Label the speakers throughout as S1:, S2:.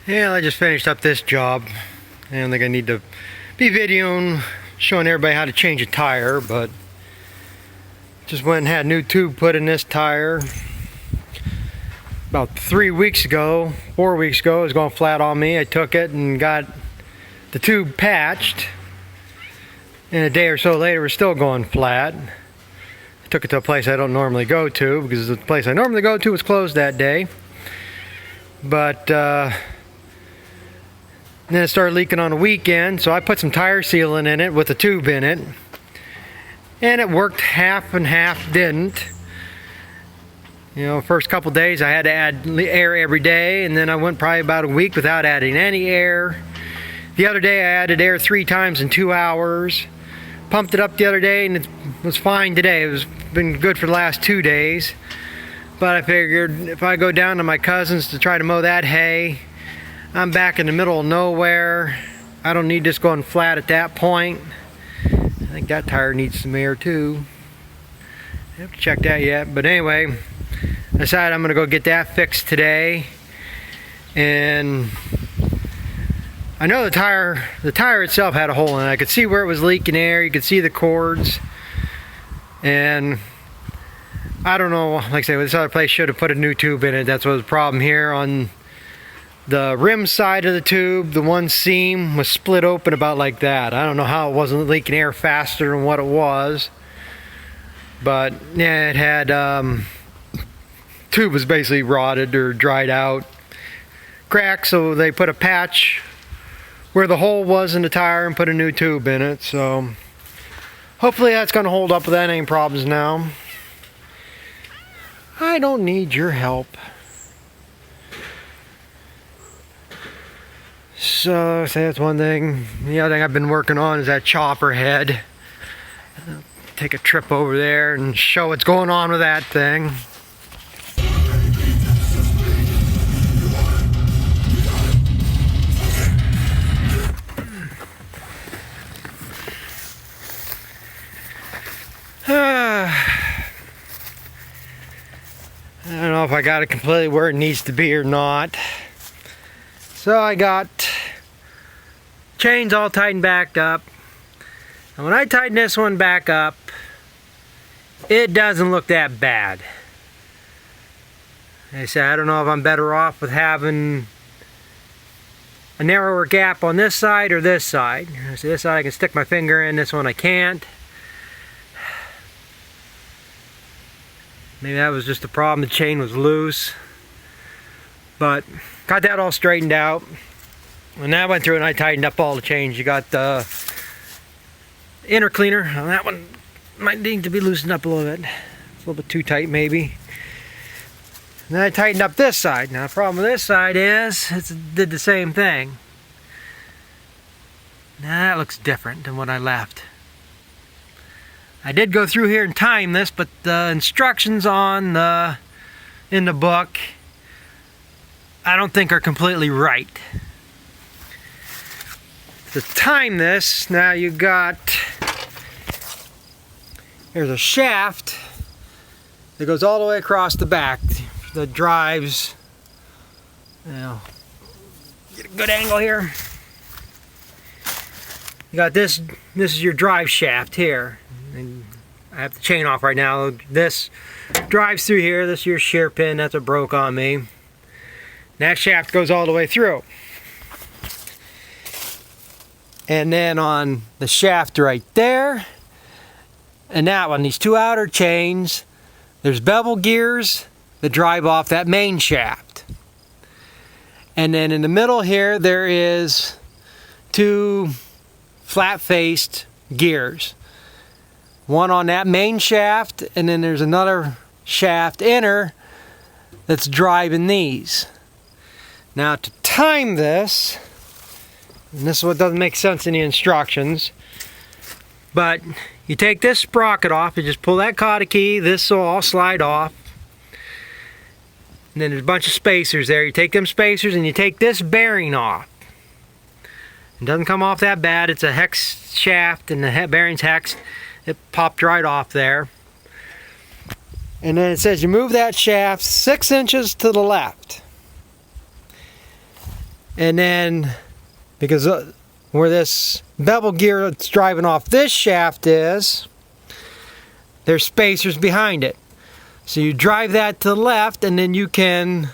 S1: Yeah, I just finished up this job. I don't think I need to be videoing, showing everybody how to change a tire, but just went and had a new tube put in this tire. About 4 weeks ago, it was going flat on me. I took it and got the tube patched. And a day or so later, we're still going flat. I took it to a place I don't normally go to because the place I normally go to was closed that day. But then it started leaking on a weekend, so I put some tire sealant in it with a tube in it. And it worked half and half didn't. You know, first couple days I had to add air every day, and then I went probably about a week without adding any air. The other day I added air 3 times in 2 hours. Pumped it up the other day and it was fine today. It was been good for the last 2 days. But I figured if I go down to my cousin's to try to mow that hay, I'm back in the middle of nowhere. I don't need this going flat at that point. I think that tire needs some air too. I haven't checked that yet. But anyway, I decided I'm going to go get that fixed today. And I know the tire itself had a hole in it. I could see where it was leaking air. You could see the cords. And I don't know, like I say, this other place should have put a new tube in it. That's what was the problem here. On the rim side of the tube, the one seam was split open about like that. I don't know how it wasn't leaking air faster than what it was. But yeah, it had, tube was basically rotted or dried out. Cracked, so they put a patch where the hole was in the tire and put a new tube in it. So hopefully that's going to hold up without any problems now. I don't need your help. So that's one thing. The other thing I've been working on is that chopper head. I'll take a trip over there and show what's going on with that thing. I don't know if I got it completely where it needs to be or not. So I got chains all tightened back up. And when I tighten this one back up, it doesn't look that bad. I said, I don't know if I'm better off with having a narrower gap on this side or this side. So this side I can stick my finger in, this one I can't. Maybe that was just the problem, the chain was loose. But got that all straightened out. And I went through and I tightened up all the chains. You got the inner cleaner. Well, that one might need to be loosened up a little bit. It's a little bit too tight maybe. And then I tightened up this side. Now the problem with this side is it did the same thing. Now that looks different than what I left. I did go through here and time this, but the instructions in the book I don't think are completely right. To time this, now you got, there's a shaft that goes all the way across the back that drives, now get a good angle here. You got this is your drive shaft here. And I have the chain off right now. This drives through here. This is your shear pin. That's what broke on me. And that shaft goes all the way through. And then on the shaft right there, and that one, these 2 outer chains, there's bevel gears that drive off that main shaft. And then in the middle here, there is 2 flat-faced gears. One on that main shaft, and then there's another shaft inner that's driving these. Now to time this, and this is what doesn't make sense in the instructions, but you take this sprocket off, you just pull that cotta key, this will all slide off. And then there's a bunch of spacers there. You take them spacers and you take this bearing off. It doesn't come off that bad. It's a hex shaft and the bearing's hexed. It popped right off there. And then it says you move that shaft 6 inches to the left. And then, because where this bevel gear that's driving off this shaft is, there's spacers behind it. So you drive that to the left, and then you can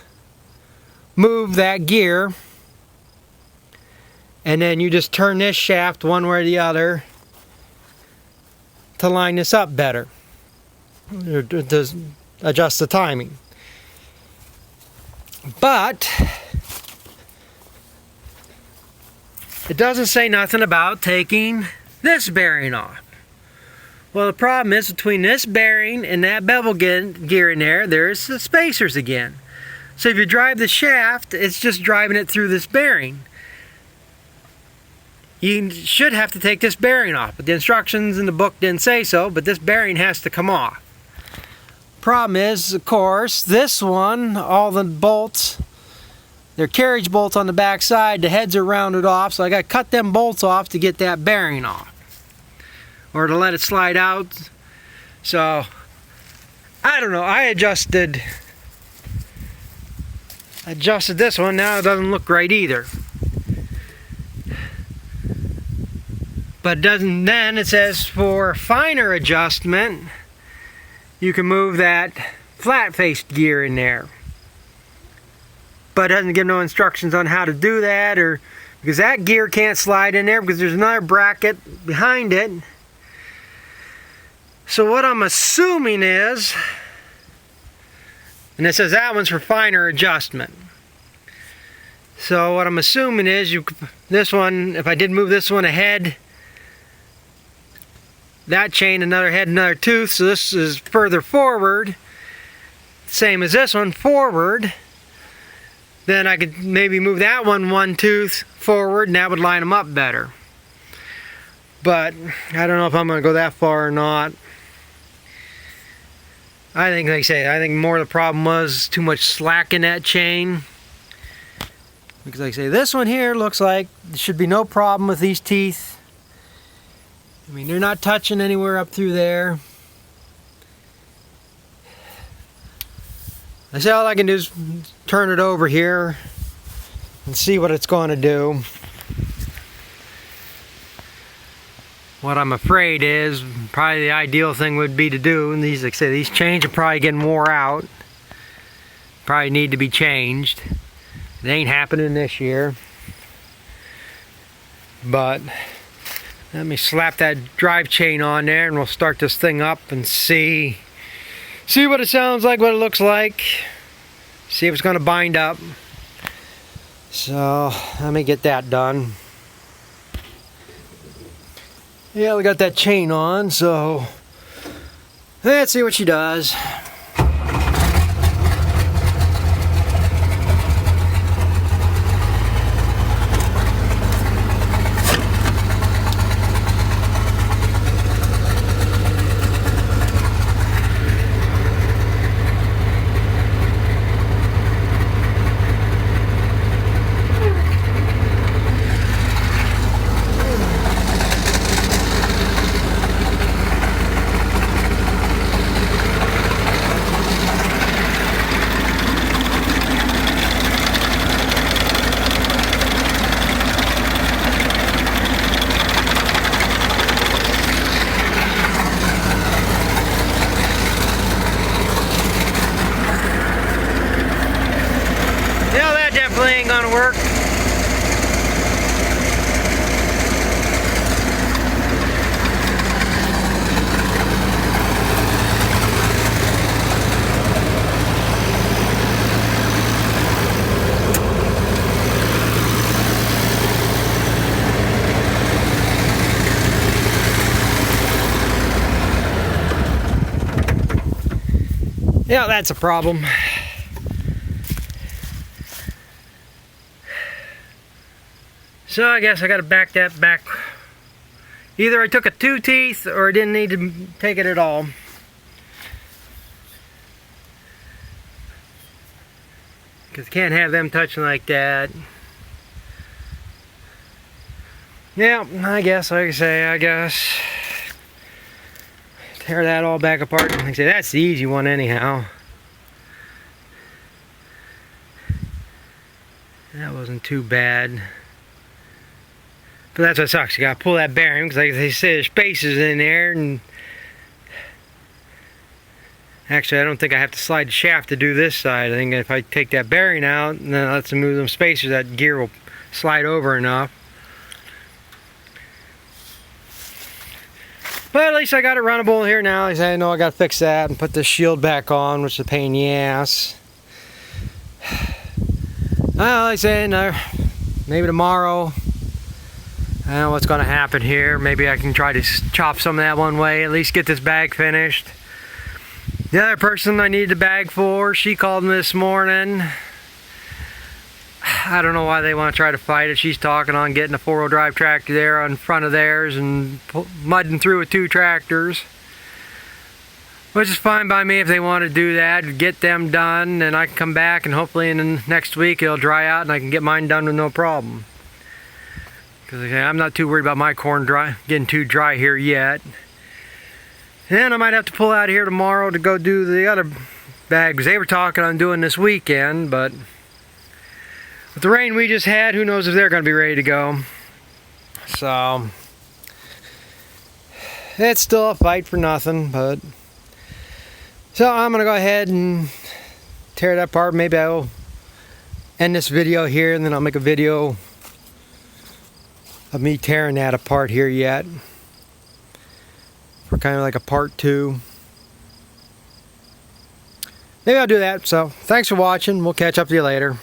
S1: move that gear, and then you just turn this shaft one way or the other to line this up better, or to adjust the timing. But it doesn't say nothing about taking this bearing off. Well, the problem is between this bearing and that bevel gear in there, there's the spacers again. So if you drive the shaft, it's just driving it through this bearing. You should have to take this bearing off, but the instructions in the book didn't say so, but this bearing has to come off. Problem is, of course, this one, all the bolts, they're carriage bolts on the back side, the heads are rounded off, so I got to cut them bolts off to get that bearing off, or to let it slide out. So I don't know, I adjusted this one. Now it doesn't look right either, but then it says for finer adjustment you can move that flat faced gear in there, but it doesn't give no instructions on how to do that, or because that gear can't slide in there because there's another bracket behind it. So what I'm assuming is, and it says that one's for finer adjustment. So what I'm assuming is this one, if I did move this one ahead, that chain another head, another tooth, so this is further forward, same as this one, forward, then I could maybe move that one tooth forward, and that would line them up better. But I don't know if I'm going to go that far or not. I think, like I say, I think more of the problem was too much slack in that chain. Because like I say, this one here looks like there should be no problem with these teeth. I mean, they're not touching anywhere up through there. I say all I can do is turn it over here and see what it's going to do. What I'm afraid is, probably the ideal thing would be to do, and these, like I say, these chains are probably getting wore out. Probably need to be changed. It ain't happening this year. But let me slap that drive chain on there and we'll start this thing up and see what it sounds like, what it looks like. See if it's going to bind up. So let me get that done. Yeah, we got that chain on, so let's see what she does. Ain't gonna work. Yeah, that's a problem. So I guess I got to back that back. Either I took a 2 teeth or I didn't need to take it at all. Because you can't have them touching like that. Yeah, I guess, like I say, I guess tear that all back apart. Like I say, that's the easy one anyhow. That wasn't too bad. But that's what sucks. You gotta pull that bearing because, like they say, there's spaces in there. And actually, I don't think I have to slide the shaft to do this side. I think if I take that bearing out and then let them move them spacers, that gear will slide over enough. But at least I got it runnable here now. At least I know I gotta fix that and put this shield back on, which is a pain in the ass. Well, like I said, maybe tomorrow. I don't know what's going to happen here. Maybe I can try to chop some of that one way, at least get this bag finished. The other person I need the bag for, she called me this morning. I don't know why they want to try to fight it. She's talking on getting a 4-wheel drive tractor there in front of theirs and mudding through with 2 tractors. Which is fine by me if they want to do that, get them done, and I can come back and hopefully in the next week it'll dry out and I can get mine done with no problem. Because I'm not too worried about my corn getting too dry here yet. And I might have to pull out here tomorrow to go do the other bags they were talking on doing this weekend, but with the rain we just had, who knows if they're going to be ready to go. So, it's still a fight for nothing, but... So I'm going to go ahead and tear that apart. Maybe I'll end this video here and then I'll make a video of me tearing that apart here yet. For kind of like a part 2. Maybe I'll do that. So thanks for watching. We'll catch up with you later.